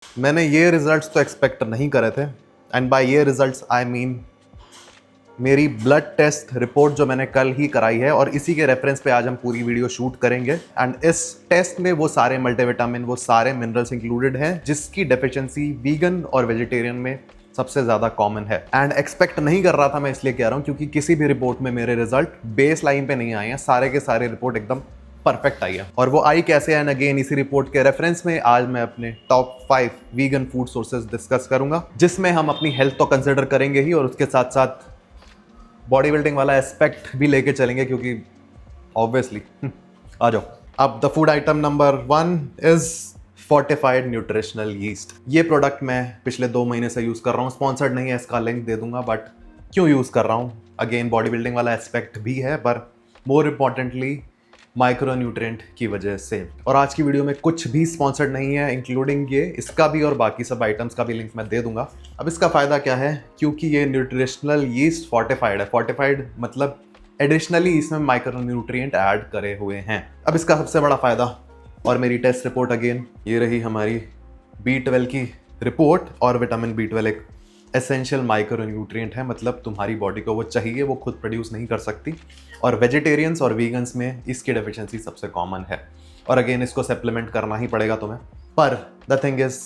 मैंने ये रिजल्ट्स तो एक्सपेक्ट नहीं करे थे, एंड बाय ये रिजल्ट्स आई मीन मेरी ब्लड टेस्ट रिपोर्ट जो मैंने कल ही कराई है, और इसी के रेफरेंस पे आज हम पूरी वीडियो शूट करेंगे। एंड इस टेस्ट में वो सारे मल्टीविटामिन, वो सारे मिनरल्स इंक्लूडेड हैं जिसकी डेफिशिएंसी वीगन और वेजिटेरियन में सबसे ज़्यादा कॉमन है। एंड एक्सपेक्ट नहीं कर रहा था, मैं इसलिए कह रहा हूँ क्योंकि किसी भी रिपोर्ट में मेरे रिजल्ट बेस लाइन पे नहीं आए हैं, सारे के सारे रिपोर्ट एकदम परफेक्ट आई है। और वो आई कैसे, एंड अगेन इसी रिपोर्ट के रेफरेंस में आज मैं अपने top 5 vegan food sources discuss करूंगा, जिसमें हम अपनी हेल्थ तो कंसिडर करेंगे ही और उसके साथ साथ बॉडी बिल्डिंग वाला एस्पेक्ट भी लेके चलेंगे, क्योंकि ऑब्वियसली आ जाओ। अब the food item number 1 is fortified nutritional yeast. ये प्रोडक्ट मैं पिछले 2 महीने से यूज़ कर रहा हूँ, स्पॉन्सर्ड नहीं है, इसका लिंक दे दूंगा, बट क्यों यूज़ कर रहा हूँ, अगेन बॉडी बिल्डिंग वाला एस्पेक्ट भी है, पर मोर इम्पॉर्टेंटली माइक्रो न्यूट्रिएंट की वजह से। और आज की वीडियो में कुछ भी स्पॉन्सर्ड नहीं है, इंक्लूडिंग ये, इसका भी और बाकी सब आइटम्स का भी लिंक मैं दे दूंगा। अब इसका फ़ायदा क्या है, क्योंकि ये न्यूट्रिशनल यीस्ट फोर्टिफाइड है। फोर्टिफाइड मतलब एडिशनली इसमें माइक्रो न्यूट्रिएंट ऐड करे हुए हैं। अब इसका सबसे बड़ा फ़ायदा, और मेरी टेस्ट रिपोर्ट अगेन ये रही हमारी B12 की रिपोर्ट, और विटामिन B12 एक एसेंशियल माइक्रो न्यूट्रिएंट है, मतलब तुम्हारी बॉडी को वो चाहिए, वो खुद प्रोड्यूस नहीं कर सकती। और वेजिटेरियंस और वीगन्स में इसकी डेफिशिएंसी सबसे कॉमन है, और अगेन इसको सप्लीमेंट करना ही पड़ेगा तुम्हें। पर द थिंग इज,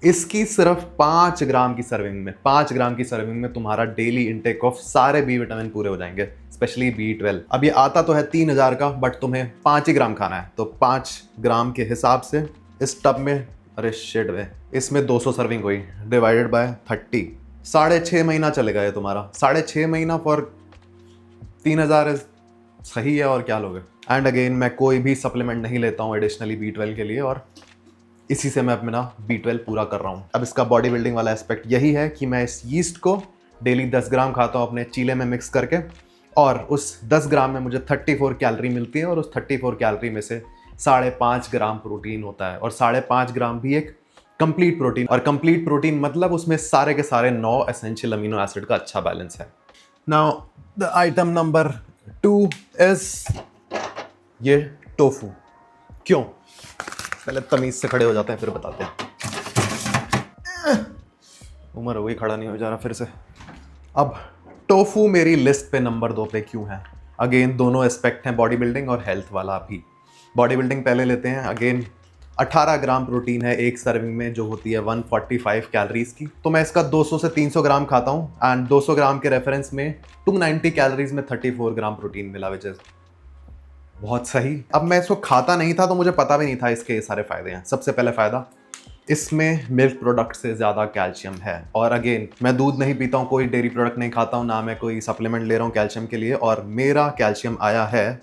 इसकी सिर्फ 5 ग्राम की सर्विंग में, 5 ग्राम की सर्विंग में तुम्हारा डेली इनटेक ऑफ सारे बी विटामिन पूरे हो जाएंगे, स्पेशली B12। अब ये आता तो है 3000 का, बट तुम्हें 5 ही ग्राम खाना है, तो 5 ग्राम के हिसाब से इस टब में, अरे शेड में, इसमें 200 सर्विंग हुई, डिवाइडेड बाय 30, 6.5 महीना चलेगा ये तुम्हारा। 6.5 महीना फॉर 3000 सही है, और क्या लोगे। एंड अगेन मैं कोई भी सप्लीमेंट नहीं लेता हूँ एडिशनली B12 के लिए, और इसी से मैं अपना B12 पूरा कर रहा हूँ। अब इसका बॉडी बिल्डिंग वाला एस्पेक्ट यही है कि मैं इस यीस्ट को डेली 10 ग्राम खाता हूँ अपने चीले में मिक्स करके, और उस 10 ग्राम में मुझे 34 कैलोरी मिलती है, और उस 34 कैलोरी में से 5.5 ग्राम प्रोटीन होता है, और 5.5 ग्राम भी एक कंप्लीट प्रोटीन। और कंप्लीट प्रोटीन मतलब उसमें सारे के सारे 9 एसेंशियल अमीनो एसिड का अच्छा बैलेंस है। Now the item number 2 is ये टोफू। क्यों, पहले तमीज से खड़े हो जाते हैं फिर बताते हैं। उम्र हो गई, खड़ा नहीं हो जा रहा फिर से। अब टोफू मेरी लिस्ट पे नंबर 2 पे क्यों है, अगेन दोनों एस्पेक्ट हैं, बॉडी बिल्डिंग और हेल्थ वाला भी। बॉडी बिल्डिंग पहले लेते हैं। अगेन 18 ग्राम प्रोटीन है एक सर्विंग में, जो होती है 145 कैलोरीज की, तो मैं इसका 200 से 300 ग्राम खाता हूँ, एंड 200 ग्राम के रेफरेंस में 290 कैलोरीज में 34 ग्राम प्रोटीन मिला, विच इज बहुत सही। अब मैं इसको खाता नहीं था, तो मुझे पता भी नहीं था इसके सारे फायदे हैं। सबसे पहले फायदा, इसमें मिल्क प्रोडक्ट से ज़्यादा कैल्शियम है, और अगेन मैं दूध नहीं पीता हूँ, कोई डेयरी प्रोडक्ट नहीं खाता हूँ, ना मैं कोई सप्लीमेंट ले रहा हूँ कैल्शियम के लिए, और मेरा कैल्शियम आया है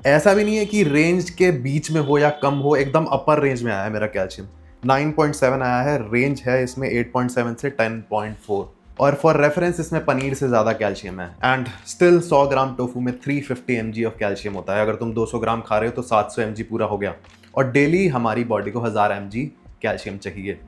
ऐसा भी नहीं है कि रेंज के बीच में हो या कम हो, एकदम अपर रेंज में आया है मेरा कैल्शियम। 9.7 आया है, रेंज है इसमें 8.7 से 10.4, और फॉर रेफरेंस इसमें पनीर से ज़्यादा कैल्शियम है। एंड स्टिल 100 ग्राम टोफू में 350 mg ऑफ कैल्शियम होता है। अगर तुम 200 ग्राम खा रहे हो तो 700 mg पूरा हो गया, और डेली हमारी बॉडी को 1000 mg कैल्शियम चाहिए,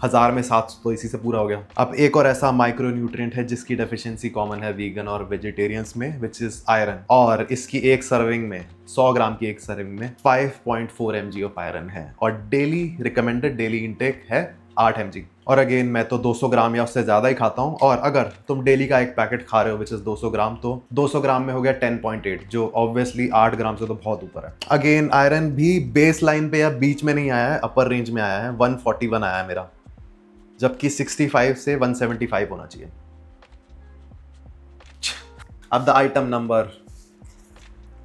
1000 में 700 तो इसी से पूरा हो गया। अब एक और ऐसा माइक्रो न्यूट्रिएंट है जिसकी डेफिशिएंसी कॉमन है वीगन और वेजिटेरियंस में, विच इज आयरन, और इसकी एक सर्विंग में, 100 ग्राम की एक सर्विंग में 5.4 mg ऑफ आयरन है, और डेली रिकमेंडेड डेली इंटेक है 8 mg। और अगेन मैं तो 200 ग्राम या उससे ज़्यादा ही खाता हूँ, और अगर तुम डेली का एक पैकेट खा रहे हो विच इज़ 200 ग्राम, तो 200 ग्राम में हो गया 10.8, जो ऑब्वियसली 8 ग्राम से तो बहुत ऊपर है। अगेन आयरन भी बेस लाइन पे या बीच में नहीं आया है, अपर रेंज में आया है, 141 आया है मेरा, जबकि 65 से 175 होना चाहिए। अब द आइटम नंबर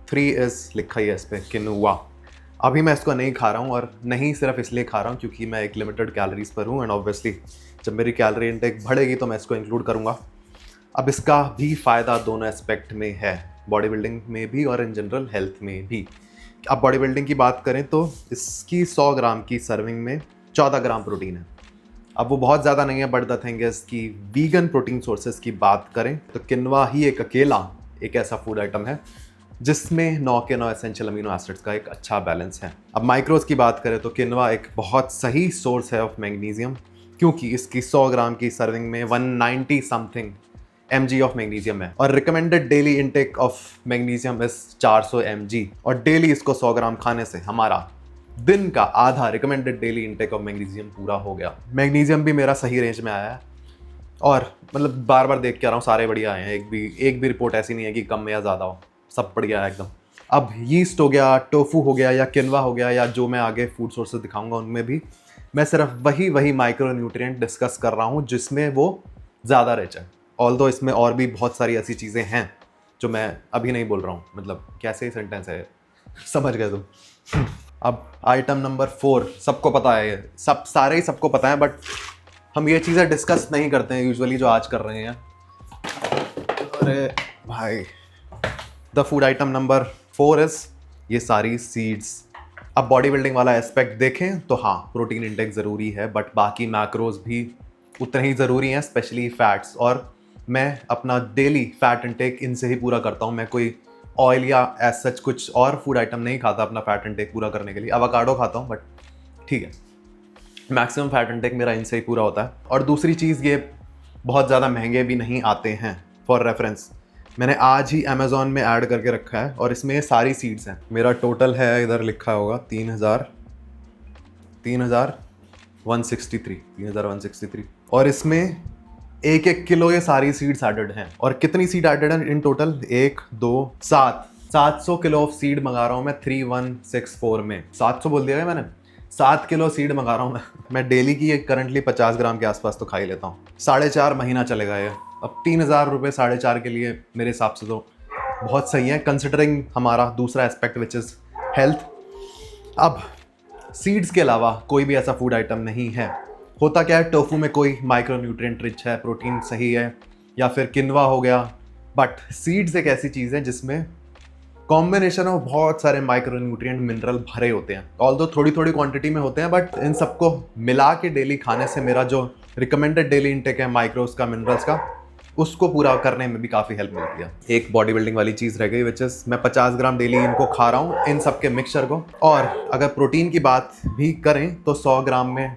3 इज, लिखा ही है इस पे, किनुआ। अभी मैं इसको नहीं खा रहा हूँ, और नहीं सिर्फ इसलिए खा रहा हूँ क्योंकि मैं एक लिमिटेड कैलोरीज पर हूँ, एंड ऑब्वियसली जब मेरी कैलोरी इंटेक बढ़ेगी तो मैं इसको इंक्लूड करूँगा। अब इसका भी फ़ायदा दोनों एस्पेक्ट में है, बॉडी बिल्डिंग में भी और इन जनरल हेल्थ में भी। अब बॉडी बिल्डिंग की बात करें तो इसकी 100 ग्राम की सर्विंग में 14 ग्राम प्रोटीन है। अब वो बहुत ज़्यादा नहीं है, बट द थिंग इज कि वीगन प्रोटीन सोर्सेज की बात करें तो किनवा ही एक अकेला एक ऐसा फूड आइटम है जिसमें 9 के 9 एसेंशियल अमीनो एसिड्स का एक अच्छा बैलेंस है। अब माइक्रोज की बात करें तो किनवा एक बहुत सही सोर्स है ऑफ मैग्नीशियम, क्योंकि इसकी 100 ग्राम की सर्विंग में 190 समथिंग mg ऑफ मैग्नीशियम है, और recommended daily intake of magnesium is 400 mg, और डेली इसको 100 ग्राम खाने से हमारा दिन का आधा recommended daily intake of magnesium पूरा हो गया। मैग्नीशियम भी मेरा सही रेंज में आया है और मतलब बार बार देख के आ रहा हूँ, सारे बढ़िया आए हैं। एक भी रिपोर्ट ऐसी नहीं है कि कम या ज़्यादा हो, सब बढ़िया है एकदम। अब यीस्ट हो गया, टोफू हो गया या किनवा हो गया या जो मैं आगे फूड सोर्सेज दिखाऊंगा उनमें भी मैं सिर्फ वही माइक्रो न्यूट्रिएंट डिस्कस कर रहा हूँ जिसमें वो ज़्यादा रिच है। ऑल्दो इसमें और भी बहुत सारी ऐसी चीज़ें हैं जो मैं अभी नहीं बोल रहा हूँ। मतलब कैसे सेंटेंस है, समझ गए तुम। अब आइटम नंबर 4 सबको पता है, सारे ही सबको पता है, बट हम ये चीज़ें डिस्कस नहीं करते हैं यूजुअली जो आज कर रहे हैं। अरे भाई, the food item number 4 is ये सारी सीड्स। अब बॉडी बिल्डिंग वाला एस्पेक्ट देखें तो हाँ, प्रोटीन इंटेक ज़रूरी है, बट बाकी मैक्रोज भी उतने ही ज़रूरी हैं, स्पेशली फैट्स। और मैं अपना डेली फैट इंटेक इनसे ही पूरा करता हूँ। मैं कोई ऑयल या एज सच कुछ और फूड आइटम नहीं खाता अपना फैट इंटेक पूरा करने के लिए। एवोकाडो खाता हूँ, बट ठीक है, मैक्सिमम फैट इंटेक मेरा इनसे ही पूरा होता है। और दूसरी चीज़, ये बहुत ज़्यादा महंगे भी नहीं आते हैं। फॉर रेफरेंस मैंने आज ही अमेज़ॉन में ऐड करके रखा है और इसमें ये सारी सीड्स हैं। मेरा टोटल है, इधर लिखा होगा 3163 और इसमें 1-1 किलो ये सारी सीड्स एडेड हैं। और कितनी सीड एडेड हैं in total? 1 2 7 700 kilo of seed मंगा रहा हूँ मैं 3164 में। 700 बोल दिया है मैंने, 7 किलो सीड मंगा रहा हूँ मैं डेली की। करंटली 50 ग्राम के आसपास तो खा ही लेता हूँ। 4.5 महीना चलेगा ये। अब 3000 रुपये 4.5 के लिए मेरे हिसाब से तो बहुत सही है, कंसिडरिंग हमारा दूसरा एस्पेक्ट विच इज़ हेल्थ। अब सीड्स के अलावा कोई भी ऐसा फूड आइटम नहीं है। होता क्या है, टोफू में कोई माइक्रो न्यूट्रिएंट रिच है, प्रोटीन सही है, या फिर किनवा हो गया। बट सीड्स एक ऐसी चीज़ है जिसमें कॉम्बिनेशन ऑफ बहुत सारे माइक्रो न्यूट्रिएंट मिनरल भरे होते हैं। ऑल्दो थोड़ी थोड़ी क्वांटिटी में होते हैं, बट इन सबको मिला के डेली खाने से मेरा जो रिकमेंडेड डेली इंटेक है माइक्रोस का, मिनरल्स का, उसको पूरा करने में भी काफ़ी हेल्प मिलती है। एक बॉडी बिल्डिंग वाली चीज़ रह गई, विच इज़ मैं 50 ग्राम डेली इनको खा रहा हूँ, इन सब के मिक्सचर को। और अगर प्रोटीन की बात भी करें तो 100 ग्राम में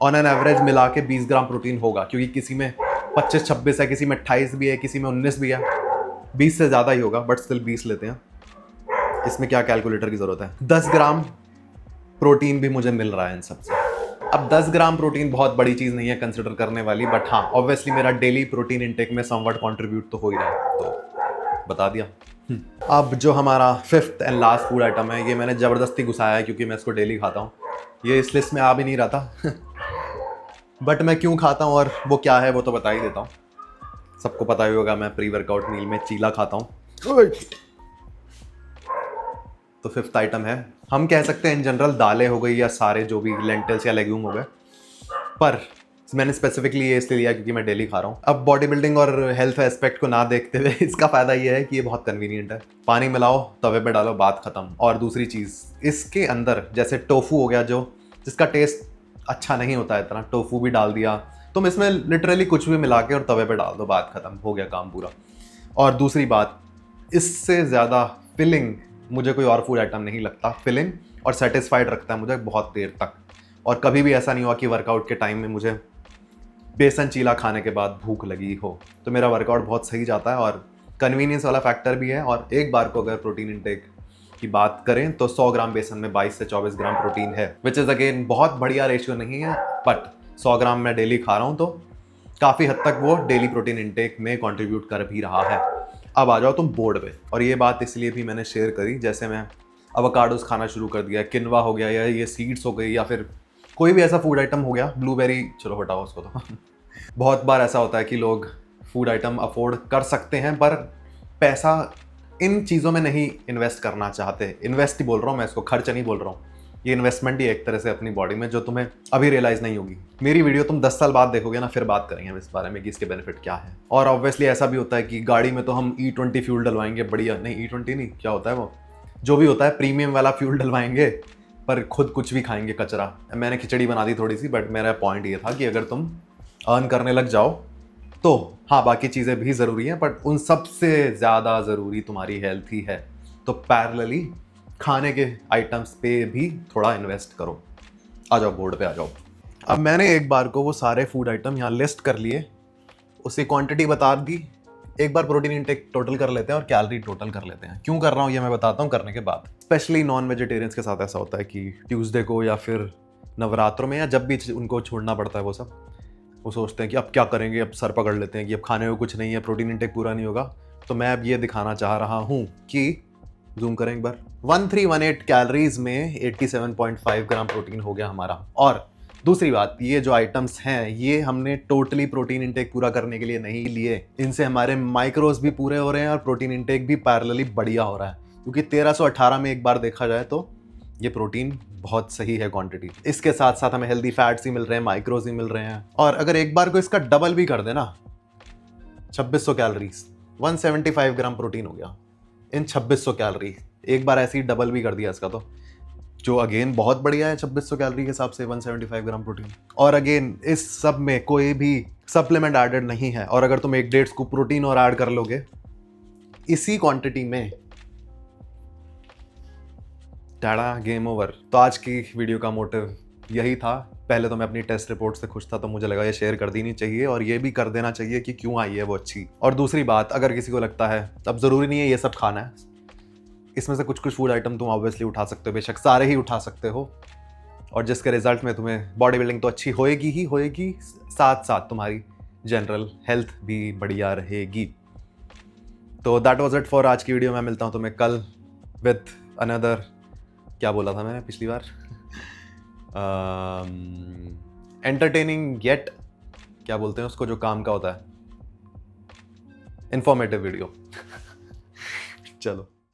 ऑन एन एवरेज मिला के 20 ग्राम प्रोटीन होगा, क्योंकि किसी में 25-26 है, किसी में 28 भी है, किसी में 19 भी है। 20 से ज़्यादा ही होगा, बट स्टिल 20 लेते हैं। इसमें क्या कैलकुलेटर की ज़रूरत है। 10 ग्राम प्रोटीन भी मुझे मिल रहा है इन सबसे। अब 10 ग्राम प्रोटीन बहुत बड़ी चीज़ नहीं है कंसिडर करने वाली, बट हाँ, ऑब्वियसली मेरा डेली प्रोटीन इंटेक में समवट कंट्रीब्यूट तो हो ही रहा है, तो बता दिया। अब जो हमारा 5th and last food item है, ये मैंने ज़बरदस्ती घुसाया है क्योंकि मैं इसको डेली खाता हूँ। ये इस लिस्ट में आ भी नहीं रहा था बट मैं क्यों खाता हूँ और वो क्या है वो तो बता ही देता हूँ। सबको पता ही होगा, मैं प्री वर्कआउट मील में चीला खाता हूँ। तो 5th आइटम है, हम कह सकते हैं इन जनरल दालें हो गई या सारे जो भी लेंटिल्स या लेग्यूम हो गए, पर मैंने स्पेसिफिकली ये इसलिए लिया क्योंकि मैं डेली खा रहा हूँ। अब बॉडी बिल्डिंग और हेल्थ एस्पेक्ट को ना देखते हुए इसका फ़ायदा ये है कि ये बहुत कन्वीनियंट है। पानी मिलाओ, तवे पे डालो, बात ख़त्म। और दूसरी चीज़, इसके अंदर जैसे टोफू हो गया, जो जिसका टेस्ट अच्छा नहीं होता है इतना, टोफू भी डाल दिया, तुम इसमें लिटरली कुछ भी मिला के और तवे पे डाल दो, बात ख़त्म, हो गया काम पूरा। और दूसरी बात, इससे ज़्यादा फिलिंग मुझे कोई और फूड आइटम नहीं लगता। फिलिंग और सेटिस्फाइड रखता है मुझे बहुत देर तक। और कभी भी ऐसा नहीं हुआ कि वर्कआउट के टाइम में मुझे बेसन चीला खाने के बाद भूख लगी हो। तो मेरा वर्कआउट बहुत सही जाता है और कन्वीनियंस वाला फैक्टर भी है। और एक बार को अगर प्रोटीन इंटेक की बात करें तो 100 ग्राम बेसन में 22 से 24 ग्राम प्रोटीन है, विच इज़ अगेन बहुत बढ़िया रेशियो नहीं है, बट 100 ग्राम मैं डेली खा रहा हूँ तो काफ़ी हद तक वो डेली प्रोटीन इंटेक में कंट्रीब्यूट कर भी रहा है। अब आ जाओ तुम बोर्ड पे। और ये बात इसलिए भी मैंने शेयर करी, जैसे मैं एवोकाडोस खाना शुरू कर दिया, किनवा हो गया, या ये सीड्स हो गई, या फिर कोई भी ऐसा फूड आइटम हो गया, ब्लूबेरी, चलो हटाओ उसको तो बहुत बार ऐसा होता है कि लोग फूड आइटम अफोर्ड कर सकते हैं पर पैसा इन चीज़ों में नहीं इन्वेस्ट करना चाहते। इन्वेस्ट ही बोल रहा हूँ मैं इसको, खर्च नहीं बोल रहा हूँ। ये इन्वेस्टमेंट ही एक तरह से अपनी बॉडी में, जो तुम्हें अभी रियलाइज़ नहीं होगी। मेरी वीडियो तुम 10 साल बाद देखोगे ना, फिर बात करेंगे हम इस बारे में कि इसके बेनिफिट क्या है। और ऑब्वियसली ऐसा भी होता है कि गाड़ी में तो हम E20 फ्यूल डलवाएंगे, बढ़िया, नहीं E20 नहीं, क्या होता है वो, जो भी होता है प्रीमियम वाला फ्यूल डलवाएंगे, पर खुद कुछ भी खाएंगे कचरा। मैंने खिचड़ी बना दी थोड़ी सी, बट मेरा पॉइंट ये था कि अगर तुम अर्न करने लग जाओ तो हाँ, बाकी चीज़ें भी ज़रूरी हैं, बट उन सबसे ज़्यादा ज़रूरी तुम्हारी हेल्थ ही है। तो पैरेलली खाने के आइटम्स पे भी थोड़ा इन्वेस्ट करो। आ जाओ बोर्ड पे आ जाओ। अब मैंने एक बार को वो सारे फूड आइटम यहाँ लिस्ट कर लिए, उसकी क्वांटिटी बता दी, एक बार प्रोटीन इंटेक टोटल कर लेते हैं और कैलोरी टोटल कर लेते हैं। क्यों कर रहा हूँ ये मैं बताता हूँ करने के बाद। स्पेशली नॉन वेजिटेरियंस के साथ ऐसा होता है कि ट्यूसडे को या फिर नवरात्रों में या जब भी उनको छोड़ना पड़ता है वो सब, वो सोचते हैं कि अब क्या करेंगे, अब सर पकड़ लेते हैं कि अब खाने को कुछ नहीं है, प्रोटीन इंटेक पूरा नहीं होगा। तो मैं अब ये दिखाना चाह रहा हूँ कि जूम करें एक बार, 1318 कैलोरीज में 87.5 ग्राम प्रोटीन हो गया हमारा। और दूसरी बात, ये जो आइटम्स हैं ये हमने टोटली प्रोटीन इंटेक पूरा करने के लिए नहीं लिए, इनसे हमारे माइक्रोज भी पूरे हो रहे हैं और प्रोटीन इंटेक भी पैरेलली बढ़िया हो रहा है। क्योंकि 1318 में एक बार देखा जाए तो ये प्रोटीन बहुत सही है क्वांटिटी। इसके साथ साथ हमें हेल्दी फैट्स ही मिल रहे हैं, माइक्रोज ही मिल रहे हैं। और अगर एक बार को इसका डबल भी कर देना, 2600 कैलोरीज, 175 ग्राम प्रोटीन हो गया इन 2600 कैलोरी। एक बार ऐसे ही डबल भी कर दिया इसका, तो जो अगेन बहुत बढ़िया है 2600 कैलोरी के हिसाब से 175 ग्राम प्रोटीन। और अगेन इस सब में कोई भी सप्लीमेंट एडेड नहीं है। और अगर तुम 1-1.5 स्कूप प्रोटीन और ऐड कर लोगे इसी क्वांटिटी में, टाड़ा, गेम ओवर। तो आज की वीडियो का मोटिव यही था। पहले तो मैं अपनी टेस्ट रिपोर्ट से खुश था, तो मुझे लगा ये शेयर कर देनी चाहिए और ये भी कर देना चाहिए कि क्यों आई है वो अच्छी। और दूसरी बात, अगर किसी को लगता है, अब ज़रूरी नहीं है ये सब खाना है, इसमें से कुछ कुछ फूड आइटम तुम ऑब्वियसली उठा सकते हो, बेशक सारे ही उठा सकते हो, और जिसके रिजल्ट में तुम्हें बॉडी बिल्डिंग तो अच्छी होएगी ही होएगी, साथ साथ तुम्हारी जनरल हेल्थ भी बढ़िया रहेगी। तो दैट वॉज इट फॉर आज की वीडियो। मैं मिलता हूँ तुम्हें कल विथ अनदर, क्या बोला था मैंने पिछली बार, एंटरटेनिंग येट, क्या बोलते हैं उसको जो काम का होता है, इंफॉर्मेटिव वीडियो। चलो।